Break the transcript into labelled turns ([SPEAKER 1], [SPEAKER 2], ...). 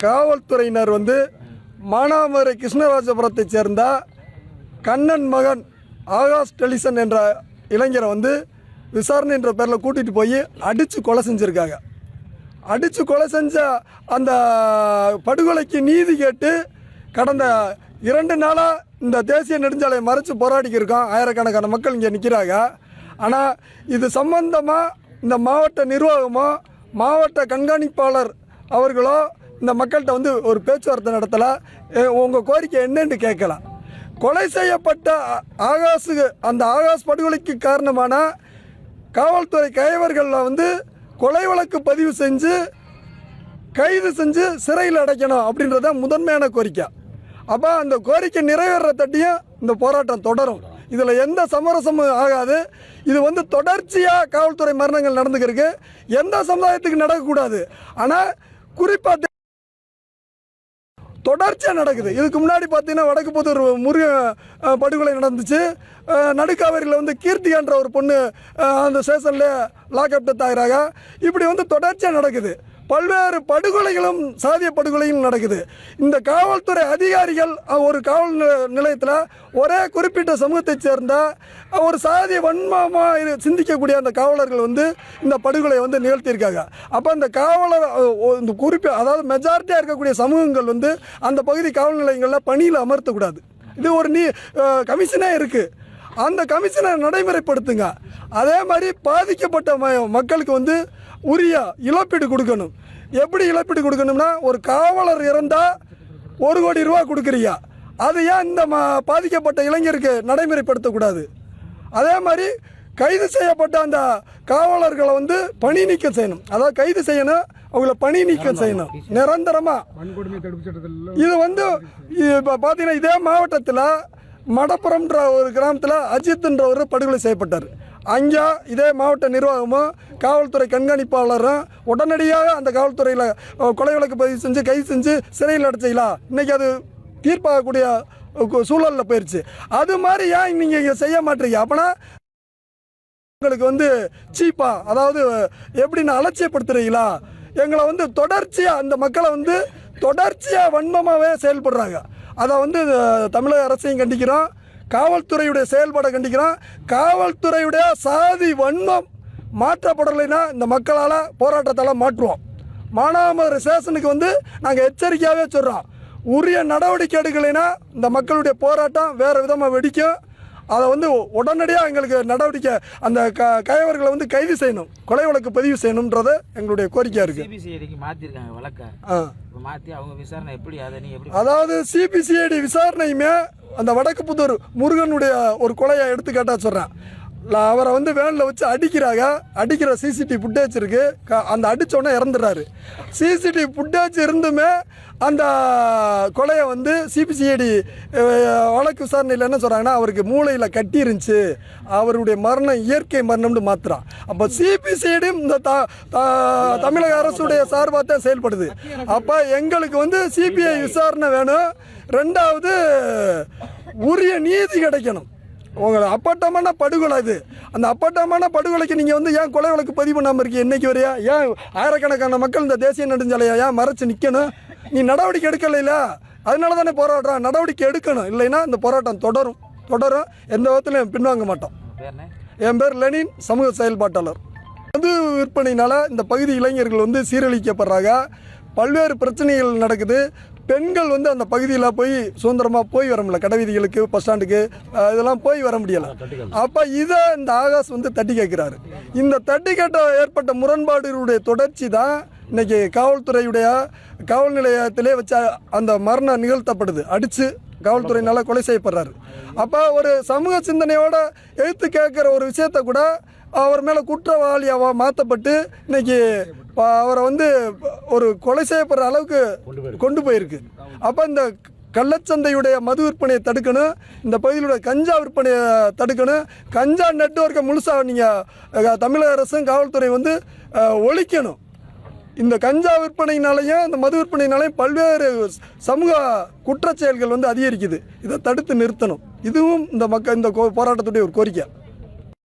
[SPEAKER 1] காவல்துறையினர் மானாமதுரை கிருஷ்ணராஜபுரத்தைச் சேர்ந்த கண்ணன் மகன் ஆகாஷ் டெலிசன் என்ற இளைஞரை விசாரணை என்ற பேரில் கூட்டிகிட்டு போய் அடித்து கொலை செஞ்சுருக்காங்க. அடித்து கொலை செஞ்ச அந்த படுகொலைக்கு நீதி கேட்டு கடந்த 2 நாளாக இந்த தேசிய நெடுஞ்சாலையை மறைச்சு போராடிக்கிருக்கோம். ஆயிரக்கணக்கான மக்கள் இங்கே நிற்கிறாங்க. ஆனால் இது சம்பந்தமாக இந்த மாவட்ட நிர்வாகமோ மாவட்ட கண்காணிப்பாளர் அவர்களோ இந்த மக்கள்கிட்ட ஒரு பேச்சுவார்த்தை நடத்தலை. உங்கள் கோரிக்கை என்னன்னு கேட்கலாம். கொலை செய்யப்பட்ட அந்த ஆகாஷ் படுகொலைக்கு காரணமான காவல்துறை கைவர்களில் கொலை வழக்கு பதிவு செஞ்சு கைது செஞ்சு சிறையில் அடைக்கணும் அப்படின்றத முதன்மையான கோரிக்கை. அப்போ அந்த கோரிக்கை நிறைவேற தட்டியும் இந்த போராட்டம் தொடரும். இதில் எந்த சமரசமும் ஆகாது. இது தொடர்ச்சியாக காவல்துறை மரணங்கள் நடந்துக்கிறதுக்கு எந்த சமுதாயத்துக்கு நடக்கக்கூடாது. ஆனால் குறிப்பாக தொடர்ச்சியாக நடக்குது. இதுக்கு முன்னாடி பார்த்தீங்கன்னா வடக்குப்புத்தூர் முருகன் படுகொலை நடந்துச்சு. நடுக்காவேரியில் கீர்த்திகான்ற ஒரு பொண்ணு அந்த ஸ்டேஷனில் லாக்அப் டெத் ஆகிறாங்க. இப்படி தொடர்ச்சியாக நடக்குது. பல்வேறு படுகொலைகளும் சாதிய படுகொலைகளும் நடக்குது. இந்த காவல்துறை அதிகாரிகள் ஒரு காவல் நிலையத்தில் ஒரே குறிப்பிட்ட சமூகத்தைச் சேர்ந்த ஒரு சாதிய வன்மமாக சிந்திக்கக்கூடிய அந்த காவலர்கள் இந்த படுகொலையை நிகழ்த்தியிருக்காங்க. அப்போ அந்த காவலர் இந்த அதாவது மெஜாரிட்டியாக இருக்கக்கூடிய சமூகங்கள் அந்த பகுதி காவல் நிலையங்களில் பணியில் அமர்த்தக்கூடாது. இது ஒரு கமிஷனே இருக்குது. அந்த கமிஷனை நடைமுறைப்படுத்துங்க. அதே மாதிரி பாதிக்கப்பட்ட மக்களுக்கு உரிய இழப்பீடு கொடுக்கணும். எப்படி இழப்பீடு கொடுக்கணும்னா, ஒரு காவலர் இறந்தால் 1 கோடி ரூபா கொடுக்குறியா, அது ஏன் இந்த பாதிக்கப்பட்ட இளைஞருக்கு நடைமுறைப்படுத்தக்கூடாது? அதே மாதிரி கைது செய்யப்பட்ட அந்த காவலர்களை பணி நீக்கம் செய்யணும். அதாவது கைது செய்யணும், அவங்கள பணி நீக்கம் செய்யணும் நிரந்தரமாக. இது இப்போ பார்த்தீங்கன்னா இதே மாவட்டத்தில் மடப்புறம்ன்ற ஒரு கிராமத்தில் அஜித்ன்ற ஒரு படுகொலை செய்யப்பட்டார். அங்கே இதே மாவட்ட நிர்வாகமும் காவல்துறை கண்காணிப்பாளரும் உடனடியாக அந்த காவல்துறையில் கொலை வழக்கு பதிவு செஞ்சு கைது செஞ்சு சிறையில் அடைச்சிக்கலாம். இன்றைக்கி அது தீர்ப்பாகக்கூடிய சூழலில் போயிடுச்சு. அது மாதிரி ஏன் நீங்கள் இங்கே செய்ய மாட்டீங்க? அப்போனா உங்களுக்கு சீப்பா, அதாவது எப்படின்னு அலட்சியப்படுத்துறீங்களா? எங்களை தொடர்ச்சியாக அந்த மக்களை தொடர்ச்சியாக வன்மமாகவே செயல்படுறாங்க. அதை தமிழக அரசையும் கண்டிக்கிறோம், காவல்துறையுடைய செயல்பாடை கண்டிக்கிறோம். காவல்துறையுடைய சாதி வன்மம் மாற்றப்படலைன்னா இந்த மக்களால் போராட்டத்தால் மாற்றுவோம். மானாமதுரை ஸ்டேஷனுக்கு நாங்கள் எச்சரிக்கையாகவே சொல்கிறோம், உரிய நடவடிக்கை எடுக்கலைன்னா இந்த மக்களுடைய போராட்டம் வேறு விதமாக வெடிக்கும். அதை உடனடியாக எங்களுக்கு நடவடிக்கை அந்த கைவர்களை கைது செய்யணும், கொலை வழக்கு பதிவு செய்யணும்ன்றது எங்களுடைய கோரிக்கையாக இருக்குது. அதாவது சிபிசிஐடி விசாரணையுமே அந்த வடக்குப்புத்தூர் முருகனுடைய ஒரு கொலையை எடுத்துக்காட்டா சொல்கிறேன். அவரை வேனில் வச்சு அடிக்கிறாங்க. அடிக்கிற சிசிடிவி ஃபுட்டேஜ் இருக்குது. அந்த அடித்தோடனே இறந்துடுறாரு. சிசிடிவி ஃபுட்டேஜ் இருந்துமே அந்த கொலையை சிபிசிஐடி வழக்கு விசாரணையில் என்ன சொல்கிறாங்கன்னா, அவருக்கு மூளையில் கட்டி இருந்துச்சு, அவருடைய மரணம் இயற்கை மரணம்னு மாத்திரம். அப்போ சிபிசிஐடியும் இந்த தமிழக அரசுடைய சார்பாக தான் செயல்படுது. அப்போ எங்களுக்கு சிபிஐ விசாரணை வேணும். 2வது உரிய நீதி கிடைக்கணும். உங்களை அப்பட்டமான படுகொலை இது. அந்த அப்பட்டமான படுகொலைக்கு நீங்கள் ஏன் கொலை வழக்கு பதிவு பண்ணாமல் இருக்கீங்க? இன்றைக்கி வரையா ஏன் ஆயிரக்கணக்கான மக்கள் இந்த தேசிய நெடுஞ்சாலையை ஏன் மறைச்சு நிற்கணும்? நீ நடவடிக்கை எடுக்கலைல, அதனால தானே போராடுறோம். நடவடிக்கை எடுக்கணும், இல்லைன்னா இந்த போராட்டம் தொடரும். எந்த விதத்திலையும் பின்வாங்க மாட்டோம். என் பேர் லெனின், சமூக செயல்பாட்டாளர். மது விற்பனையினால் இந்த பகுதி இளைஞர்கள் சீரழிக்கப்படுறாங்க. பல்வேறு பிரச்சனைகள் நடக்குது. பெண்கள் அந்த பகுதியில் போய் சுதந்திரமாக போய் வர முடியல. கடைவீதிகளுக்கு, பஸ் ஸ்டாண்டுக்கு இதெல்லாம் போய் வர முடியலை. அப்போ இதை இந்த ஆகாஷ் தட்டி கேட்குறாரு. இந்த தட்டி கேட்ட ஏற்பட்ட முரண்பாடுகளுடைய தொடர்ச்சி தான் இன்றைக்கி காவல்துறையுடைய காவல் நிலையத்திலே வச்ச அந்த மரணம் நிகழ்த்தப்படுது. அடித்து காவல்துறையினால் கொலை செய்யப்படுறாரு. அப்போ ஒரு சமூக சிந்தனையோடு எழுத்து கேட்குற ஒரு விஷயத்தை கூட அவர் மேலே குற்றவாளியாக மாற்றப்பட்டு இன்றைக்கி அவரை ஒரு கொலை செய்யப்படுற அளவுக்கு கொண்டு போயிருக்கு. அப்போ இந்த கள்ளச்சந்தையுடைய மது விற்பனையை தடுக்கணும், இந்த பகுதியிலுடைய கஞ்சா விற்பனையை தடுக்கணும். கஞ்சா நெட்வொர்க்கை முழுசாக நீங்கள் தமிழக அரசும் காவல்துறை ஒழிக்கணும். இந்த கஞ்சா விற்பனையினாலையும் இந்த மது விற்பனையினாலையும் பல்வேறு சமூக குற்றச்செயல்கள் அதிகரிக்குது. இதை தடுத்து நிறுத்தணும். இதுவும் இந்த போராட்டத்துடைய ஒரு கோரிக்கை.